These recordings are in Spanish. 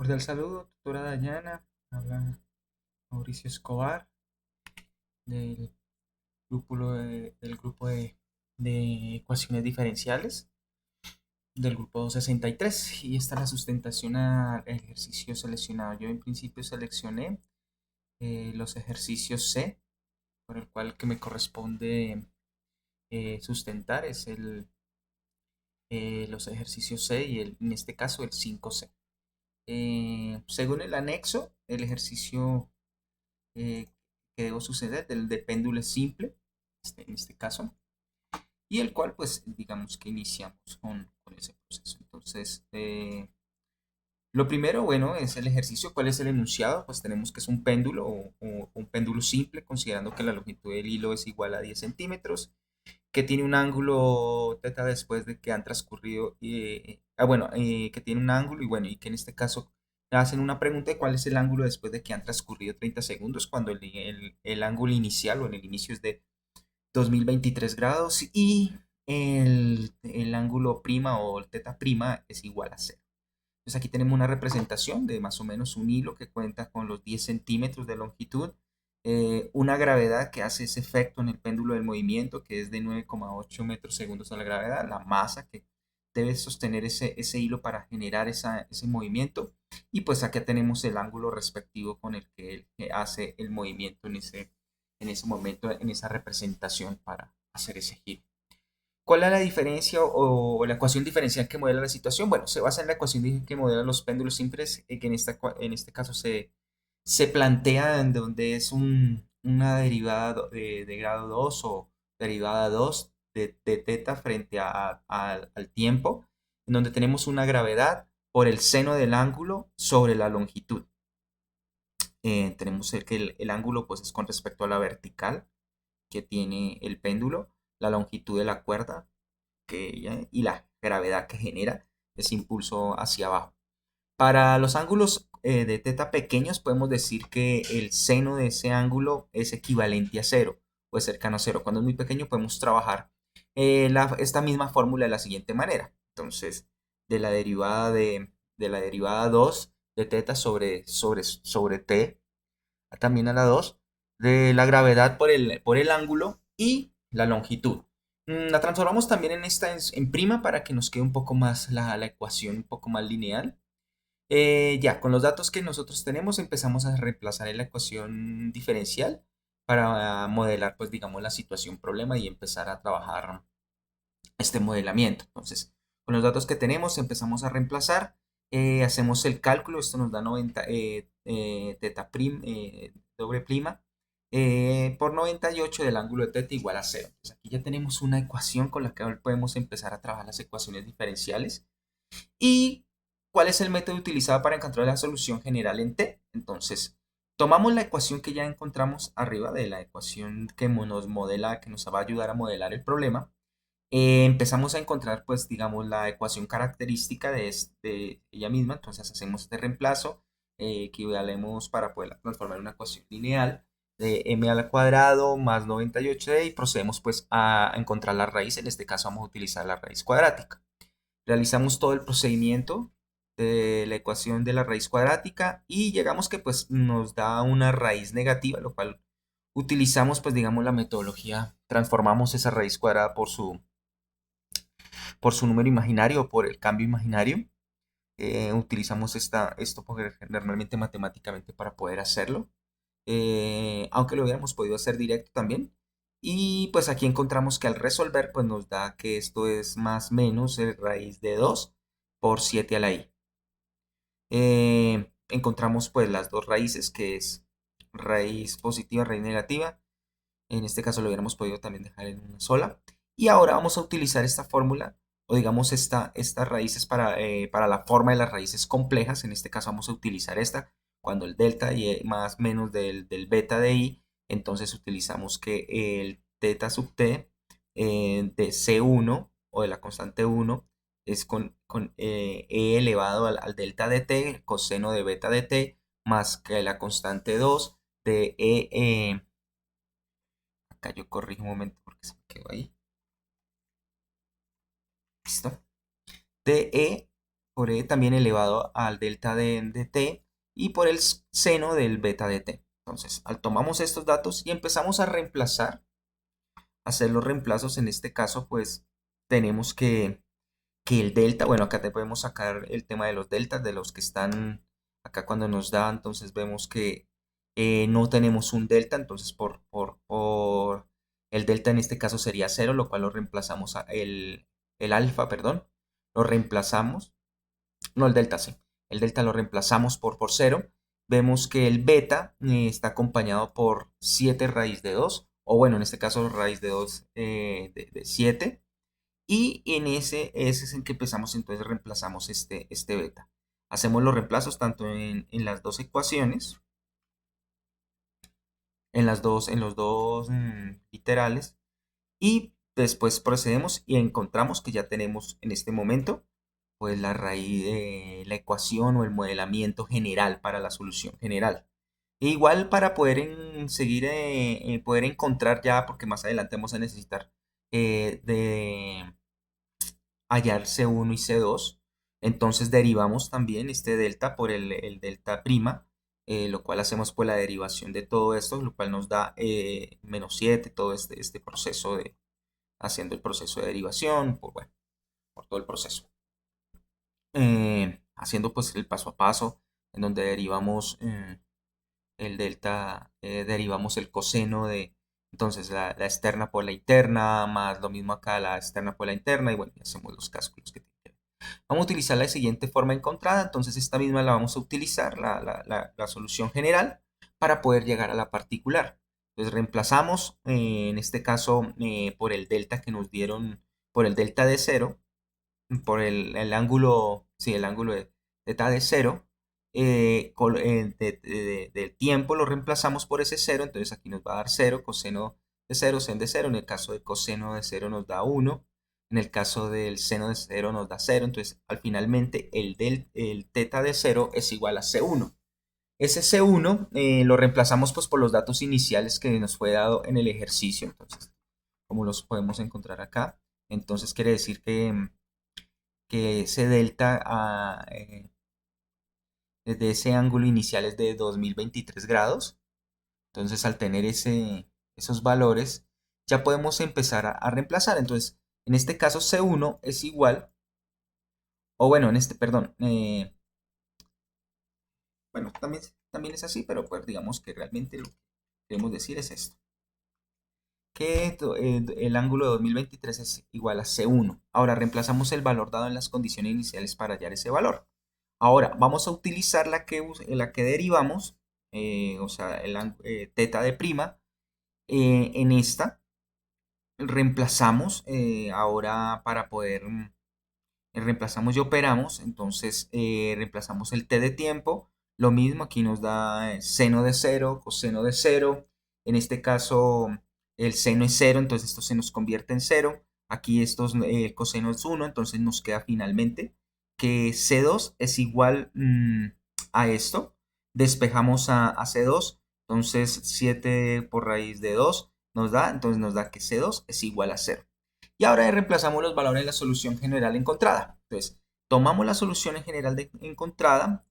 Cordial saludo, tutora Dayana. Habla Mauricio Escobar del grupo de ecuaciones diferenciales del grupo 63 y esta es la sustentación al ejercicio seleccionado. Yo en principio seleccioné los ejercicios C, por el cual que me corresponde sustentar es los ejercicios C y en este caso el 5C. Según el anexo, el ejercicio eh, que debo suceder del de péndulo es simple, en este caso, y el cual pues digamos que iniciamos con ese proceso. Entonces, lo primero, bueno, es el ejercicio. ¿Cuál es el enunciado? Pues tenemos que es un péndulo o un péndulo simple, considerando que la longitud del hilo es igual a 10 centímetros, que tiene un ángulo teta después de que han transcurrido, que tiene un ángulo y bueno, y que en este caso hacen una pregunta de cuál es el ángulo después de que han transcurrido 30 segundos, cuando el ángulo inicial o en el inicio es de 2023 grados y el ángulo prima o el teta prima es igual a cero. Entonces aquí tenemos una representación de más o menos un hilo que cuenta con los 10 centímetros de longitud, una gravedad que hace ese efecto en el péndulo del movimiento, que es de 9,8 metros segundos a la gravedad, la masa que debe sostener ese hilo para generar ese movimiento. Y pues acá tenemos el ángulo respectivo con el que él hace el movimiento en ese momento, en esa representación para hacer ese giro. ¿Cuál es la diferencia o la ecuación diferencial que modela la situación? Bueno, se basa en la ecuación que modela los péndulos simples, que en este caso se plantea en donde es una derivada de grado 2 o derivada 2 de teta frente al tiempo, en donde tenemos una gravedad por el seno del ángulo sobre la longitud. Tenemos que el ángulo pues es con respecto a la vertical que tiene el péndulo, la longitud de la cuerda y la gravedad que genera ese impulso hacia abajo. Para los ángulos de teta pequeños podemos decir que el seno de ese ángulo es equivalente a cero o es cercano a cero. Cuando es muy pequeño podemos trabajar esta misma fórmula de la siguiente manera. Entonces, de la derivada 2 de teta sobre t, también a la 2 de la gravedad por el ángulo y la longitud. La transformamos también en prima para que nos quede un poco más la ecuación un poco más lineal. Ya, con los datos que nosotros tenemos empezamos a reemplazar en la ecuación diferencial para modelar, pues digamos, la situación problema y empezar a trabajar este modelamiento. Entonces, con los datos que tenemos empezamos a reemplazar, hacemos el cálculo, esto nos da 90 teta doble prima por 98 del ángulo de teta igual a cero. Entonces, aquí ya tenemos una ecuación con la que podemos empezar a trabajar las ecuaciones diferenciales. ¿Y cuál es el método utilizado para encontrar la solución general en T? Entonces, tomamos la ecuación que ya encontramos arriba de la ecuación que nos modela, que nos va a ayudar a modelar el problema. Empezamos a encontrar, pues, digamos, la ecuación característica de ella misma. Entonces, hacemos este reemplazo que equivalemos para poder transformar en una ecuación lineal de m al cuadrado más 98d y procedemos, pues, a encontrar la raíz. En este caso, vamos a utilizar la raíz cuadrática. Realizamos todo el procedimiento de la ecuación de la raíz cuadrática y llegamos que pues nos da una raíz negativa, lo cual utilizamos pues digamos la metodología, transformamos esa raíz cuadrada por su número imaginario o por el cambio imaginario. Utilizamos esto normalmente matemáticamente para poder hacerlo, aunque lo hubiéramos podido hacer directo también. Y pues aquí encontramos que al resolver pues nos da que esto es más menos raíz de 2 por 7 a la i. Encontramos pues las dos raíces que es raíz positiva, raíz negativa. En este caso lo hubiéramos podido también dejar en una sola. Y ahora vamos a utilizar esta fórmula o digamos estas raíces para la forma de las raíces complejas. En este caso vamos a utilizar esta cuando el delta y más menos del beta de i. Entonces utilizamos que el teta sub t de C1 o de la constante 1 es con e elevado al delta de t, el coseno de beta de t, más que la constante 2 de acá yo corrijo un momento porque se me quedó ahí. Listo. De por E también elevado al delta de t y por el seno del beta de t. Entonces, tomamos estos datos y empezamos a reemplazar, hacer los reemplazos. En este caso, pues tenemos que el delta, bueno, acá te podemos sacar el tema de los deltas, de los que están acá cuando nos da, entonces vemos que no tenemos un delta, entonces por el delta en este caso sería cero, lo cual lo reemplazamos, el alfa, perdón, lo reemplazamos, no el delta, sí, el delta lo reemplazamos por cero. Vemos que el beta está acompañado por 7 raíz de 2, o bueno, en este caso raíz de 2 de 7. Y en ese es en que empezamos, entonces reemplazamos este beta. Hacemos los reemplazos tanto en las dos ecuaciones, en los dos literales, y después procedemos y encontramos que ya tenemos en este momento pues la raíz de la ecuación o el modelamiento general para la solución general. E igual para poder seguir, poder encontrar ya, porque más adelante vamos a necesitar de hallar C1 y C2. Entonces derivamos también este delta por el delta prima, lo cual hacemos por la derivación de todo esto, lo cual nos da menos 7, todo este proceso de, haciendo el proceso de derivación, bueno, por todo el proceso. Haciendo pues el paso a paso, en donde derivamos el delta, derivamos el coseno de, entonces la externa por la interna, más lo mismo acá, la externa por la interna, y bueno, y hacemos los cálculos que tienen. Vamos a utilizar la siguiente forma encontrada, entonces esta misma la vamos a utilizar, la solución general, para poder llegar a la particular. Entonces reemplazamos, en este caso, por el delta que nos dieron, por el delta de 0, por el ángulo, sí, el ángulo de θ de 0, del tiempo lo reemplazamos por ese 0, entonces aquí nos va a dar 0, coseno de 0, sen de 0, en el caso de coseno de 0 nos da 1, en el caso del seno de 0 nos da 0, entonces al finalmente el θ de 0 es igual a C1. Ese C1 lo reemplazamos pues por los datos iniciales que nos fue dado en el ejercicio, entonces como los podemos encontrar acá, entonces quiere decir que ese delta desde ese ángulo inicial es de 2023 grados. Entonces al tener esos valores ya podemos empezar a reemplazar. Entonces en este caso C1 es igual, o bueno, en este, perdón, bueno, también es así, pero pues digamos que realmente lo que queremos decir es esto. Que el ángulo de 2023 es igual a C1. Ahora reemplazamos el valor dado en las condiciones iniciales para hallar ese valor. Ahora vamos a utilizar la que derivamos, o sea, teta de prima, en esta. Reemplazamos ahora para poder, reemplazamos y operamos, entonces reemplazamos el t de tiempo. Lo mismo, aquí nos da seno de 0, coseno de 0. En este caso el seno es 0, entonces esto se nos convierte en 0. Aquí el coseno es 1, entonces nos queda finalmente que C2 es igual a esto. Despejamos a C2, entonces 7 por raíz de 2 entonces nos da que C2 es igual a 0. Y ahora reemplazamos los valores en la solución general encontrada. Entonces, tomamos la solución en general encontrada,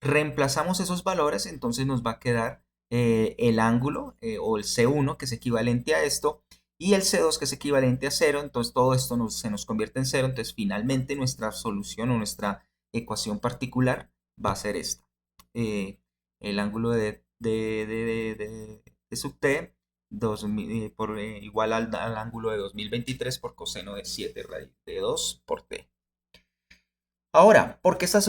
reemplazamos esos valores, entonces nos va a quedar el ángulo o el C1 que es equivalente a esto y el C2 que es equivalente a 0, entonces todo esto se nos convierte en 0, entonces finalmente nuestra solución o nuestra ecuación particular va a ser esta. El ángulo de sub t igual al ángulo de 2023 por coseno de 7 raíz de 2 por t. Ahora, ¿por qué esta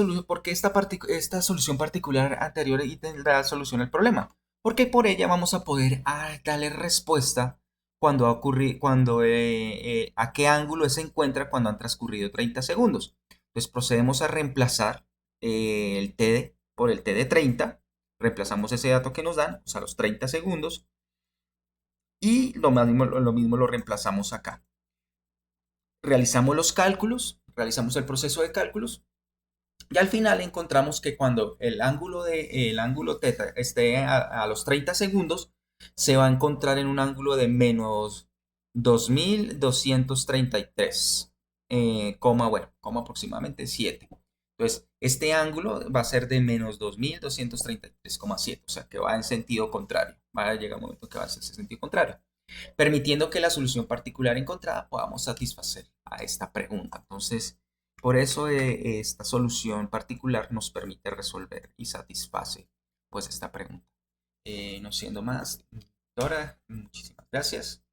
solución particular anterior y tendrá solución al problema? Porque por ella vamos a poder darle respuesta cuando a qué ángulo se encuentra cuando han transcurrido 30 segundos. Entonces procedemos a reemplazar el t por el t de 30, reemplazamos ese dato que nos dan, o sea, los 30 segundos, y lo mismo lo reemplazamos acá. Realizamos los cálculos, realizamos el proceso de cálculos y al final encontramos que cuando el ángulo θ esté a los 30 segundos, se va a encontrar en un ángulo de menos 2233, coma aproximadamente 7. Entonces, este ángulo va a ser de menos 2233,7, o sea que va en sentido contrario. Va a llegar un momento que va a ser en sentido contrario, permitiendo que la solución particular encontrada podamos satisfacer a esta pregunta. Entonces, por eso esta solución particular nos permite resolver y satisface pues esta pregunta. No siendo más, Dora, muchísimas gracias.